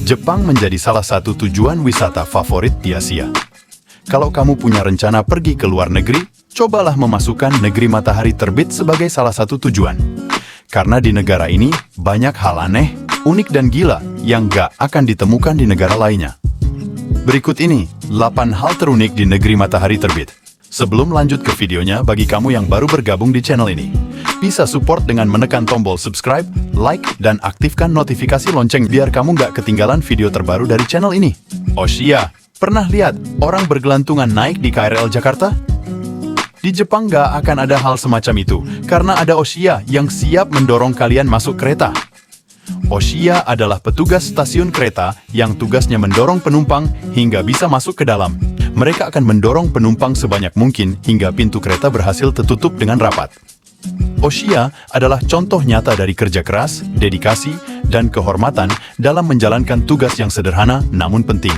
Jepang menjadi salah satu tujuan wisata favorit di Asia. Kalau kamu punya rencana pergi ke luar negeri, cobalah memasukkan negeri matahari terbit sebagai salah satu tujuan. Karena di negara ini, banyak hal aneh, unik dan gila yang gak akan ditemukan di negara lainnya. Berikut ini, 8 hal terunik di negeri matahari terbit. Sebelum lanjut ke videonya, bagi kamu yang baru bergabung di channel ini, bisa support dengan menekan tombol subscribe, like, dan aktifkan notifikasi lonceng biar kamu gak ketinggalan video terbaru dari channel ini. Oshiya, pernah lihat orang bergelantungan naik di KRL Jakarta? Di Jepang gak akan ada hal semacam itu, karena ada Oshiya yang siap mendorong kalian masuk kereta. Oshiya adalah petugas stasiun kereta yang tugasnya mendorong penumpang hingga bisa masuk ke dalam. Mereka akan mendorong penumpang sebanyak mungkin hingga pintu kereta berhasil tertutup dengan rapat. Oshiya adalah contoh nyata dari kerja keras, dedikasi, dan kehormatan dalam menjalankan tugas yang sederhana namun penting.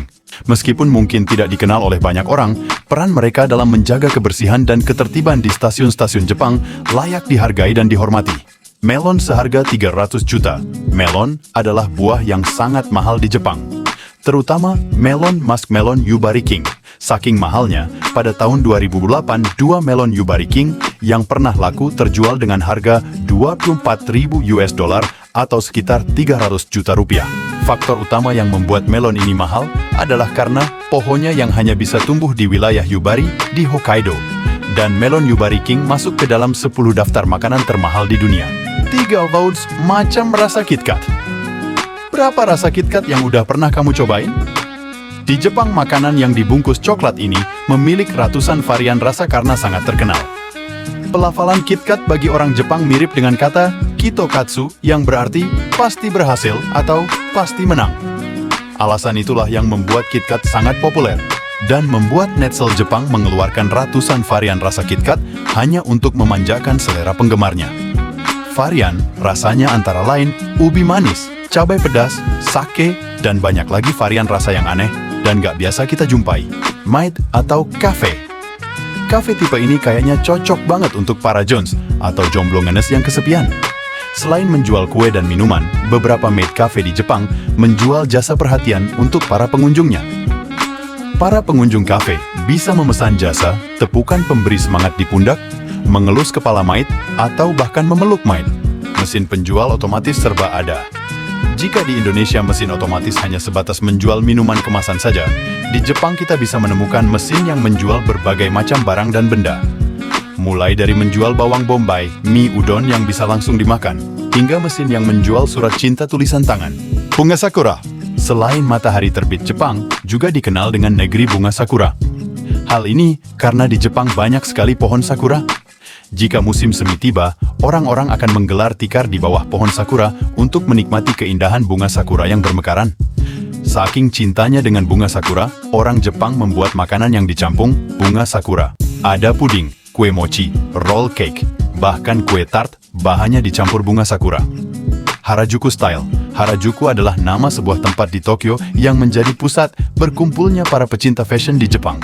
Meskipun mungkin tidak dikenal oleh banyak orang, peran mereka dalam menjaga kebersihan dan ketertiban di stasiun-stasiun Jepang layak dihargai dan dihormati. Melon seharga 300 juta. Melon adalah buah yang sangat mahal di Jepang. Terutama melon muskmelon Yubari King. Saking mahalnya, pada tahun 2008, 2 melon Yubari King yang pernah laku terjual dengan harga 24.000 US dollar atau sekitar 300 juta rupiah. Faktor utama yang membuat melon ini mahal adalah karena pohonnya yang hanya bisa tumbuh di wilayah Yubari di Hokkaido. Dan melon Yubari King masuk ke dalam 10 daftar makanan termahal di dunia. 3 votes macam rasa KitKat. Berapa rasa KitKat yang udah pernah kamu cobain? Di Jepang, makanan yang dibungkus coklat ini memiliki ratusan varian rasa karena sangat terkenal. Pelafalan KitKat bagi orang Jepang mirip dengan kata kitokatsu yang berarti pasti berhasil atau pasti menang. Alasan itulah yang membuat KitKat sangat populer dan membuat Netsel Jepang mengeluarkan ratusan varian rasa KitKat hanya untuk memanjakan selera penggemarnya. Varian rasanya antara lain ubi manis, cabai pedas, sake, dan banyak lagi varian rasa yang aneh dan gak biasa kita jumpai. Maid atau cafe. Cafe tipe ini kayaknya cocok banget untuk para Jones atau jomblo ngenes yang kesepian. Selain menjual kue dan minuman, beberapa maid cafe di Jepang menjual jasa perhatian untuk para pengunjungnya. Para pengunjung cafe bisa memesan jasa, tepukan pemberi semangat di pundak, mengelus kepala maid, atau bahkan memeluk maid. Mesin penjual otomatis serba ada. Jika di Indonesia mesin otomatis hanya sebatas menjual minuman kemasan saja, di Jepang kita bisa menemukan mesin yang menjual berbagai macam barang dan benda. Mulai dari menjual bawang bombay, mie udon yang bisa langsung dimakan, hingga mesin yang menjual surat cinta tulisan tangan. Bunga sakura. Selain matahari terbit, Jepang juga dikenal dengan negeri bunga sakura. Hal ini karena di Jepang banyak sekali pohon sakura. Jika musim semi tiba, orang-orang akan menggelar tikar di bawah pohon sakura untuk menikmati keindahan bunga sakura yang bermekaran. Saking cintanya dengan bunga sakura, orang Jepang membuat makanan yang dicampung bunga sakura. Ada puding, kue mochi, roll cake, bahkan kue tart, bahannya dicampur bunga sakura. Harajuku Style. Harajuku adalah nama sebuah tempat di Tokyo yang menjadi pusat berkumpulnya para pecinta fashion di Jepang.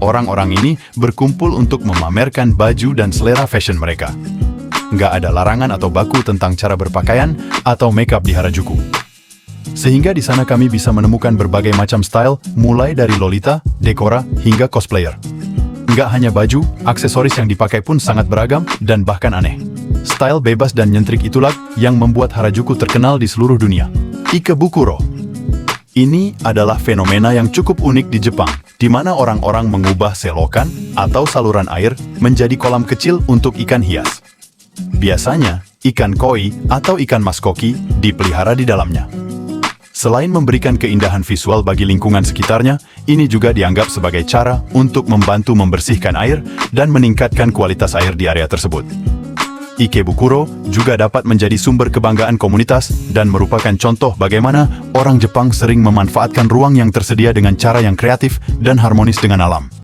Orang-orang ini berkumpul untuk memamerkan baju dan selera fashion mereka. Nggak ada larangan atau baku tentang cara berpakaian atau makeup di Harajuku. Sehingga di sana kami bisa menemukan berbagai macam style, mulai dari lolita, dekora, hingga cosplayer. Nggak hanya baju, aksesoris yang dipakai pun sangat beragam dan bahkan aneh. Style bebas dan nyentrik itulah yang membuat Harajuku terkenal di seluruh dunia. Ikebukuro. Ini adalah fenomena yang cukup unik di Jepang, di mana orang-orang mengubah selokan atau saluran air menjadi kolam kecil untuk ikan hias. Biasanya, ikan koi atau ikan maskoki dipelihara di dalamnya. Selain memberikan keindahan visual bagi lingkungan sekitarnya, ini juga dianggap sebagai cara untuk membantu membersihkan air dan meningkatkan kualitas air di area tersebut. Ikebukuro juga dapat menjadi sumber kebanggaan komunitas dan merupakan contoh bagaimana orang Jepang sering memanfaatkan ruang yang tersedia dengan cara yang kreatif dan harmonis dengan alam.